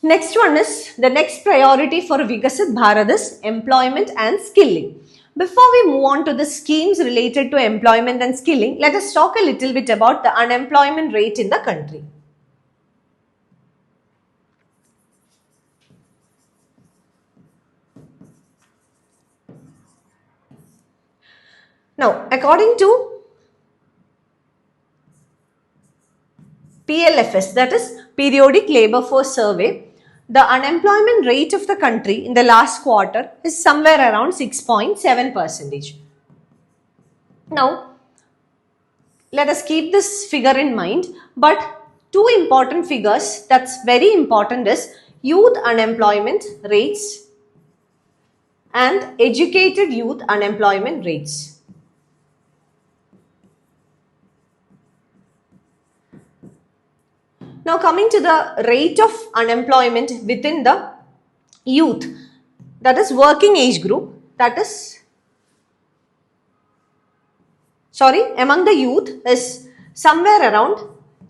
Next one is the next priority for Vikasit Bharat is employment and skilling. Before we move on to the schemes related to employment and skilling, let us talk a little bit about the unemployment rate in the country. Now, according to PLFS, that is Periodic Labour Force Survey, the unemployment rate of the country in the last quarter is somewhere around 6.7%. Now, let us keep this figure in mind, but two important figures that's very important is youth unemployment rates and educated youth unemployment rates. Now coming to the rate of unemployment within the youth, that is working age group, that is, among the youth is somewhere around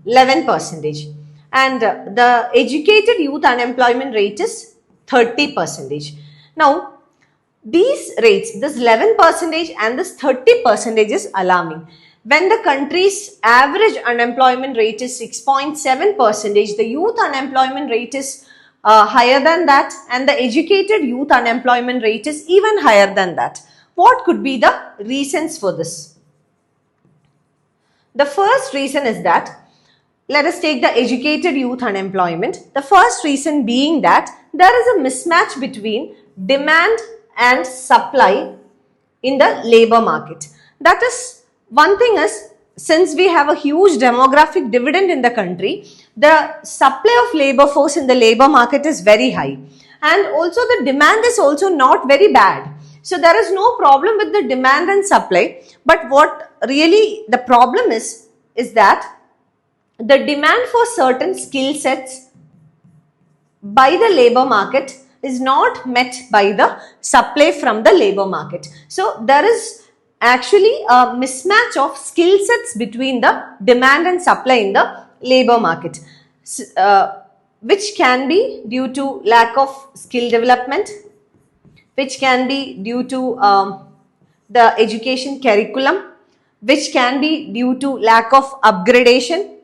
11%, and the educated youth unemployment rate is 30%. Now these rates, this 11% and this 30% is alarming. When the country's average unemployment rate is 6.7%, the youth unemployment rate is higher than that, and the educated youth unemployment rate is even higher than that. What could be the reasons for this? The first reason is that, let us take the educated youth unemployment. The first reason being that there is a mismatch between demand and supply in the labor market. That is, one thing is, since we have a huge demographic dividend in the country, the supply of labor force in the labor market is very high, and also the demand is also not very bad. So there is no problem with the demand and supply, but what really the problem is that the demand for certain skill sets by the labor market is not met by the supply from the labor market. So there is actually a mismatch of skill sets between the demand and supply in the labor market, which can be due to lack of skill development, which can be due to the education curriculum, which can be due to lack of upgradation,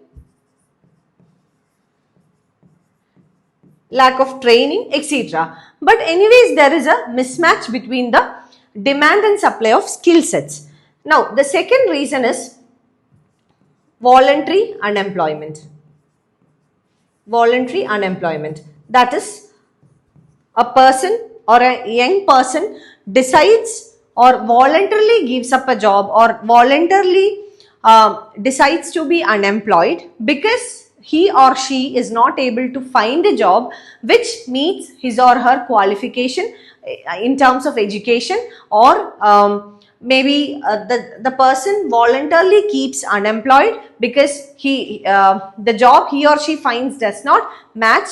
lack of training, etc. But anyways, there is a mismatch between the demand and supply of skill sets. Now, the second reason is voluntary unemployment. Voluntary unemployment. That is, a person or a young person decides or voluntarily gives up a job or voluntarily decides to be unemployed because he or she is not able to find a job which meets his or her qualification in terms of education, or maybe the person voluntarily keeps unemployed because the job he or she finds does not match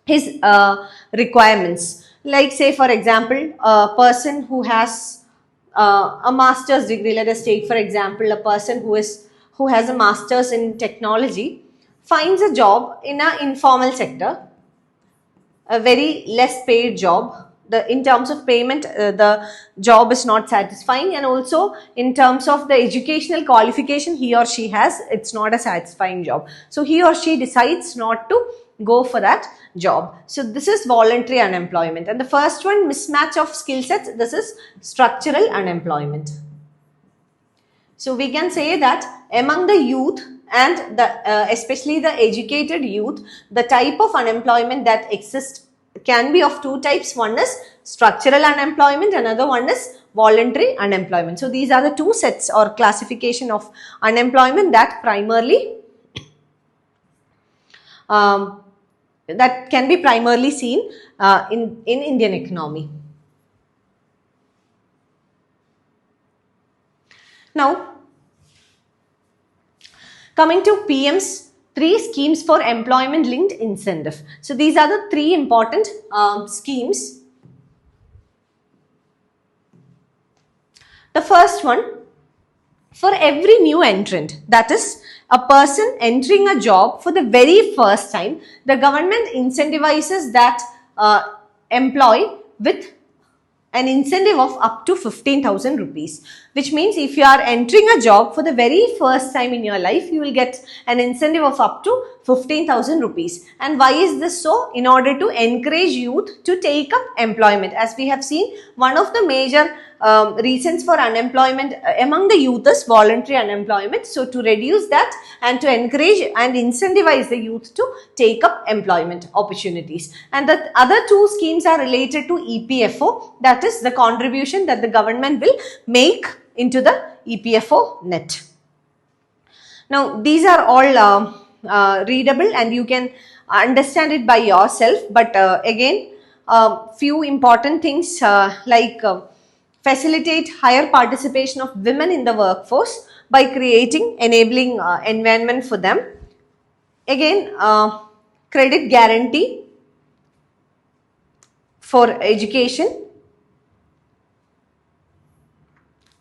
his requirements. Like, say for example, a person who has a master's degree, let us take for example a person who has a master's in technology, finds a job in an informal sector, a very less paid job. In terms of payment, the job is not satisfying, and also in terms of the educational qualification he or she has, it's not a satisfying job. So he or she decides not to go for that job. So this is voluntary unemployment. And the first one, mismatch of skill sets, this is structural unemployment. So we can say that among the youth and especially the educated youth, the type of unemployment that exists can be of two types. One is structural unemployment, another one is voluntary unemployment. So these are the two sets or classification of unemployment that primarily that can be primarily seen in Indian economy. Now, coming to PM's 3 schemes for employment linked incentive. So these are the 3 important schemes. The first one, for every new entrant, that is a person entering a job for the very first time, the government incentivizes that employee with an incentive of up to 15,000 rupees, which means if you are entering a job for the very first time in your life, you will get an incentive of up to 15,000 rupees. And why is this so? In order to encourage youth to take up employment. As we have seen, one of the major reasons for unemployment among the youth is voluntary unemployment. So to reduce that and to encourage and incentivize the youth to take up employment opportunities. And the other two schemes are related to EPFO, that is the contribution that the government will make into the EPFO net. Now these are all readable and you can understand it by yourself, but again few important things like facilitate higher participation of women in the workforce by creating enabling environment for them. Again, credit guarantee for education.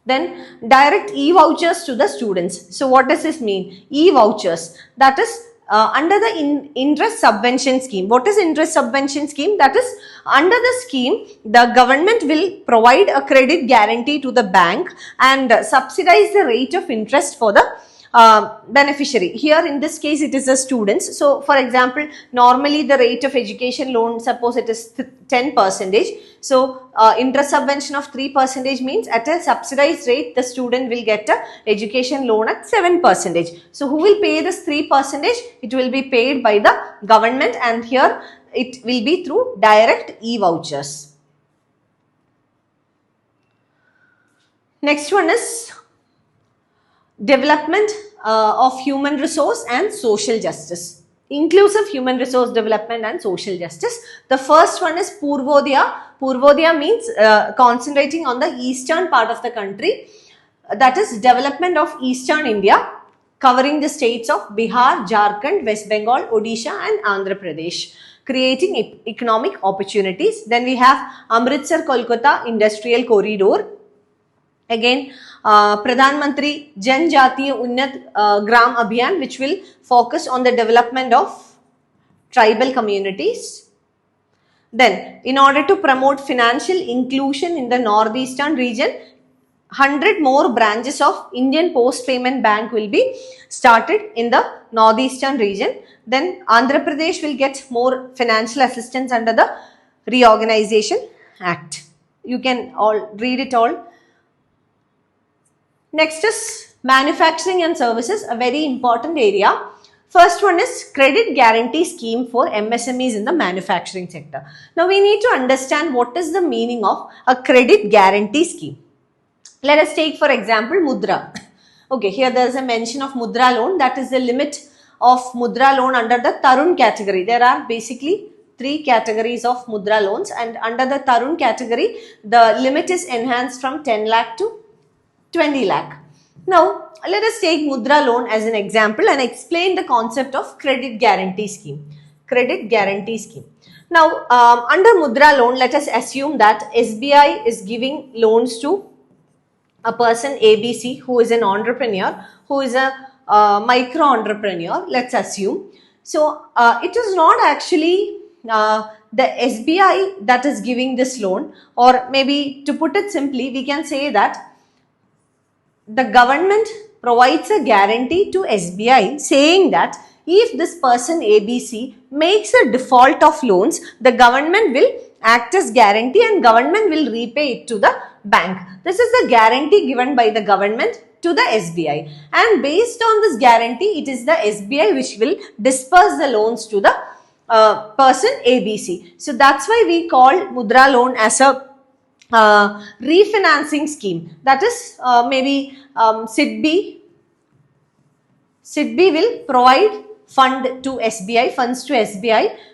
Then direct e-vouchers to the students. So what does this mean? E-vouchers, that is under the interest subvention scheme. What is interest subvention scheme? That is under the scheme, the government will provide a credit guarantee to the bank and subsidize the rate of interest for the beneficiary. Here in this case it is the students. So for example, normally the rate of education loan, suppose it is 10%. So interest subvention of 3% means at a subsidized rate the student will get a education loan at 7%. So who will pay this 3%? It will be paid by the government, and here it will be through direct e-vouchers. Next one is development of human resource and social justice. Inclusive human resource development and social justice. The first one is Purvodaya. Purvodaya means concentrating on the eastern part of the country. That is development of eastern India, covering the states of Bihar, Jharkhand, West Bengal, Odisha and Andhra Pradesh, creating economic opportunities. Then we have Amritsar Kolkata Industrial Corridor. Again, Pradhan Mantri Jan Jatiya Unnat Gram Abhiyan, which will focus on the development of tribal communities. Then, in order to promote financial inclusion in the northeastern region, 100 more branches of Indian Post Payment Bank will be started in the northeastern region. Then, Andhra Pradesh will get more financial assistance under the Reorganization Act. You can all read it all. Next is manufacturing and services, a very important area. First one is credit guarantee scheme for MSMEs in the manufacturing sector. Now we need to understand what is the meaning of a credit guarantee scheme. Let us take for example Mudra. Okay, here there is a mention of Mudra loan, that is the limit of Mudra loan under the Tarun category. There are basically 3 categories of Mudra loans, and under the Tarun category the limit is enhanced from 10 lakh to 20 lakh. Now, let us take Mudra loan as an example and explain the concept of credit guarantee scheme. Credit guarantee scheme. Now, under Mudra loan, let us assume that SBI is giving loans to a person ABC who is an entrepreneur, who is a micro entrepreneur, let's assume. So, it is not actually the SBI that is giving this loan, or maybe to put it simply, we can say that the government provides a guarantee to SBI saying that if this person ABC makes a default of loans, the government will act as guarantee and government will repay it to the bank. This is the guarantee given by the government to the SBI, and based on this guarantee, it is the SBI which will disperse the loans to the person ABC. So that's why we call Mudra loan as a refinancing scheme. That is maybe SIDBI will provide funds to SBI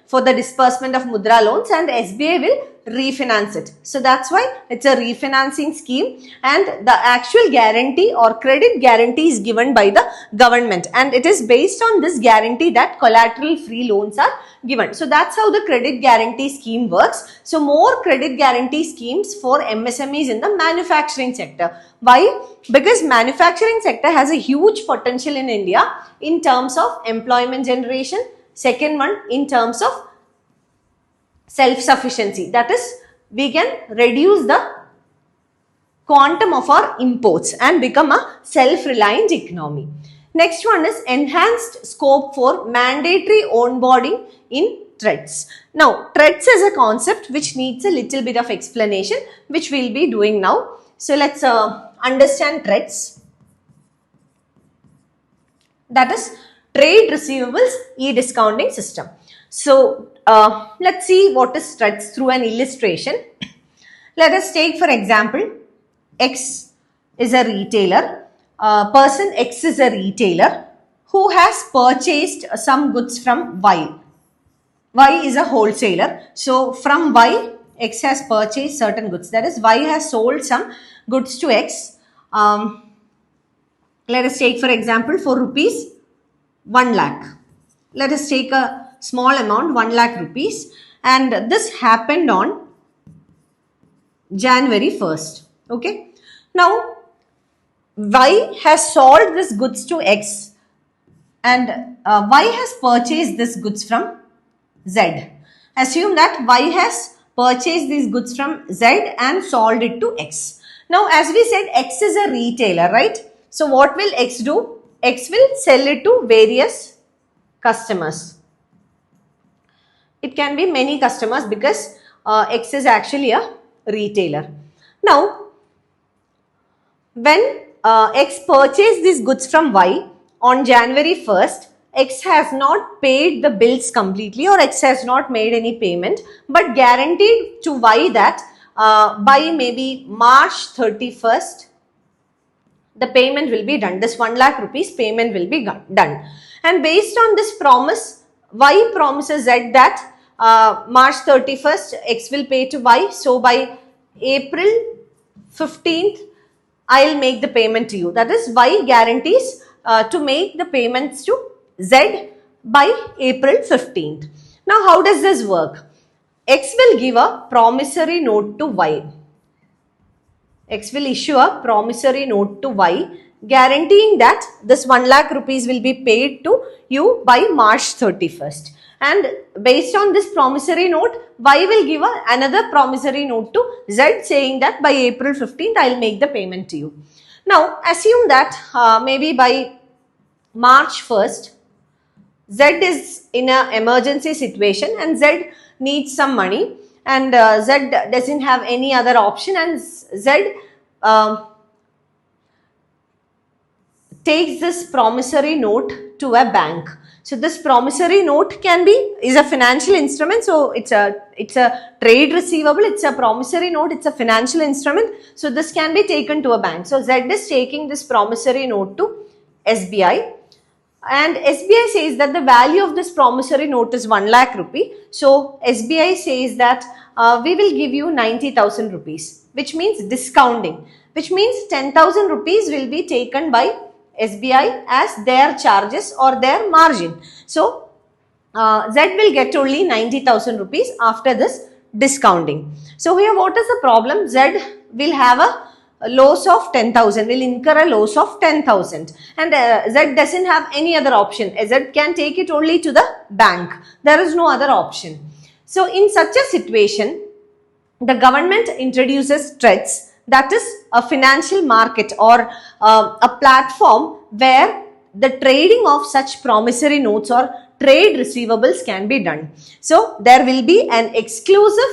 for the disbursement of Mudra loans, and SBI will refinance it. So that's why it's a refinancing scheme, and the actual guarantee or credit guarantee is given by the government, and it is based on this guarantee that collateral free loans are given. So that's how the credit guarantee scheme works. So more credit guarantee schemes for MSMEs in the manufacturing sector. Why? Because manufacturing sector has a huge potential in India in terms of employment generation. Second one, in terms of self-sufficiency, that is, we can reduce the quantum of our imports and become a self-reliant economy. Next one is enhanced scope for mandatory onboarding in TREADS. Now, TREADS is a concept which needs a little bit of explanation, which we'll be doing now. So let's understand TREADS. That is Trade Receivables E-Discounting System. So let's see what is TREADS through an illustration. Let us take, for example, X is a retailer. Person X is a retailer who has purchased some goods from Y. Y is a wholesaler. So from Y, X has purchased certain goods. That is, Y has sold some goods to X. Let us take, for example, for rupees 1 lakh. Let us take a small amount, 1 lakh rupees, and this happened on January 1st. Okay. Now, Y has sold this goods to X, and Y has purchased this goods from Z. Assume that Y has purchased these goods from Z and sold it to X. Now, as we said, X is a retailer, right? So, what will X do? X will sell it to various customers. It can be many customers because X is actually a retailer. Now, when X purchased these goods from Y on January 1st, X has not paid the bills completely, or X has not made any payment, but guaranteed to Y that by maybe March 31st, the payment will be done. This 1 lakh rupees payment will be done. And based on this promise, Y promises Z that March 31st, X will pay to Y. So by April 15th, I'll make the payment to you. That is, Y guarantees to make the payments to Z by April 15th. Now, how does this work? X will give a promissory note to Y. X will issue a promissory note to Y, guaranteeing that this 1 lakh rupees will be paid to you by March 31st. And based on this promissory note, Y will give another promissory note to Z, saying that by April 15th, I will make the payment to you. Now, assume that maybe by March 1st, Z is in an emergency situation and Z needs some money, and Z doesn't have any other option, and Z takes this promissory note to a bank. So this promissory note is a financial instrument. So it's a trade receivable. It's a promissory note. It's a financial instrument. So this can be taken to a bank. So Z is taking this promissory note to SBI, and SBI says that the value of this promissory note is 1 lakh rupee. So SBI says that we will give you 90,000 rupees, which means discounting, which means 10,000 rupees will be taken by SBI as their charges or their margin. So Z will get only 90,000 rupees after this discounting. So here, what is the problem? Z will have a loss of 10,000, will incur a loss of 10,000, and Z doesn't have any other option. Z can take it only to the bank. There is no other option. So in such a situation, the government introduces TREADS, that is a financial market or a platform where the trading of such promissory notes or trade receivables can be done. So there will be an exclusive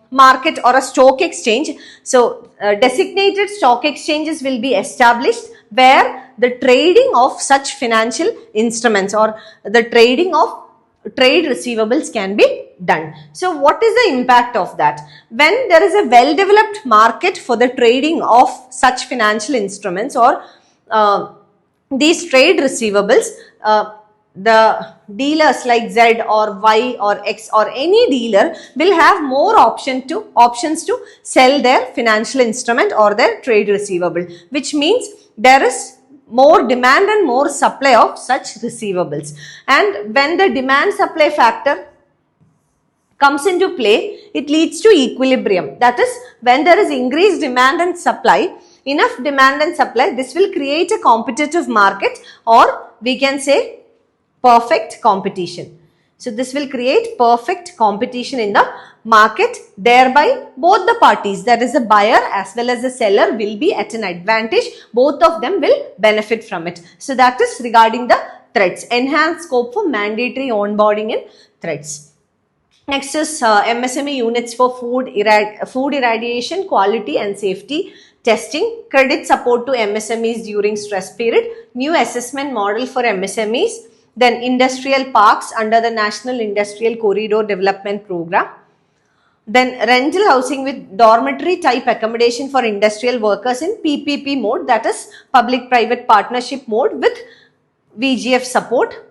market or a stock exchange. So designated stock exchanges will be established where the trading of such financial instruments or the trading of trade receivables can be done. So what is the impact of that? When there is a well-developed market for the trading of such financial instruments or these trade receivables, the dealers like Z or Y or X or any dealer will have more options to sell their financial instrument or their trade receivable, which means there is more demand and more supply of such receivables. And when the demand supply factor comes into play, it leads to equilibrium. That is, when there is increased demand and supply, enough demand and supply, this will create a competitive market, or we can say perfect competition. So this will create perfect competition in the market, thereby both the parties, that is the buyer as well as the seller, will be at an advantage. Both of them will benefit from it. So that is regarding the threats. Enhanced scope for mandatory onboarding in threats. Next is MSME units for food irradiation, quality and safety testing, credit support to MSMEs during stress period, new assessment model for MSMEs, then industrial parks under the National Industrial Corridor Development Program, then rental housing with dormitory type accommodation for industrial workers in PPP mode, that is public-private partnership mode with VGF support.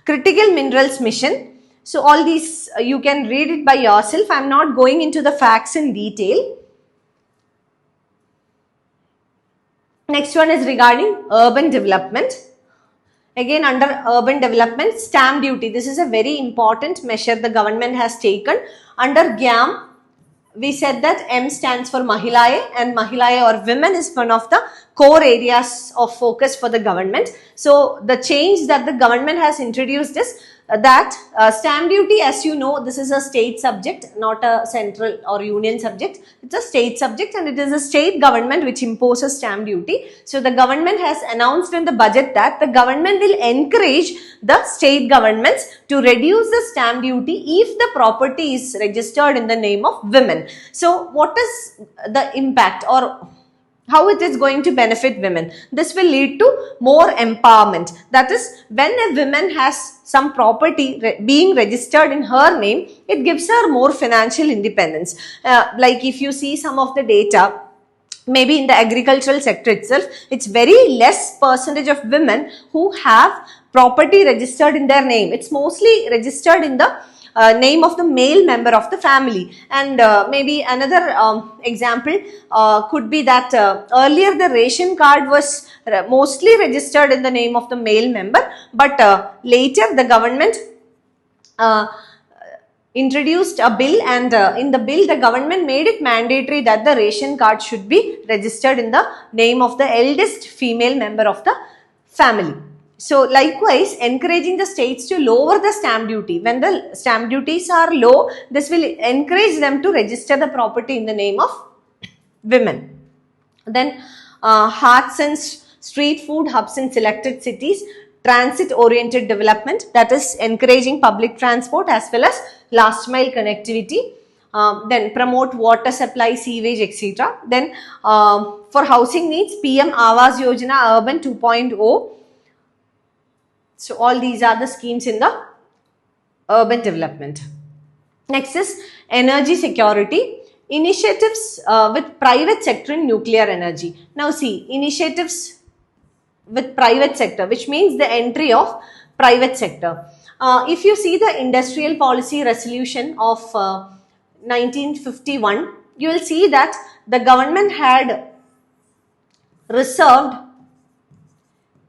Critical minerals mission. So all these you can read it by yourself. I am not going into the facts in detail. Next one is regarding urban development. Again, under urban development, stamp duty. This is a very important measure the government has taken. Under GAM, we said that M stands for Mahilaye, and Mahilaye or women is one of the core areas of focus for the government. So the change that the government has introduced is that stamp duty, as you know, this is a state subject, not a central or union subject. It's a state subject, and it is a state government which imposes stamp duty. So the government has announced in the budget that the government will encourage the state governments to reduce the stamp duty if the property is registered in the name of women. So what is the impact, or how it is going to benefit women? This will lead to more empowerment. That is, when a woman has some property being registered in her name, it gives her more financial independence. Like if you see some of the data, maybe in the agricultural sector itself, it's very less percentage of women who have property registered in their name. It's mostly registered in the name of the male member of the family. And maybe another example could be that earlier the ration card was mostly registered in the name of the male member, but later the government introduced a bill, and in the bill the government made it mandatory that the ration card should be registered in the name of the eldest female member of the family. So likewise, encouraging the states to lower the stamp duty. When the stamp duties are low, this will encourage them to register the property in the name of women. Then hearts and street food hubs in selected cities, transit oriented development, that is encouraging public transport as well as last mile connectivity. Then promote water supply, sewage, etc. Then for housing needs, PM Awas Yojana Urban 2.0. So all these are the schemes in the urban development. Next is energy security. Initiatives with private sector in nuclear energy. Now see, initiatives with private sector, which means the entry of private sector. If you see the industrial policy resolution of 1951, you will see that the government had reserved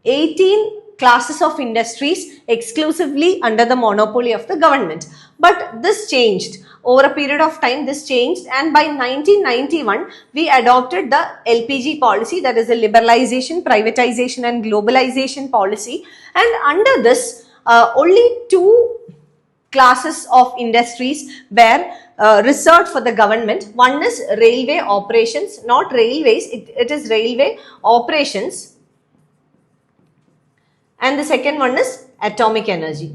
18 classes of industries exclusively under the monopoly of the government. But this changed. Over a period of time, this changed, and by 1991, we adopted the LPG policy, that is the liberalization, privatization and globalization policy. And under this, only 2 classes of industries were reserved for the government. One is railway operations, not railways, it is railway operations. And the second one is atomic energy.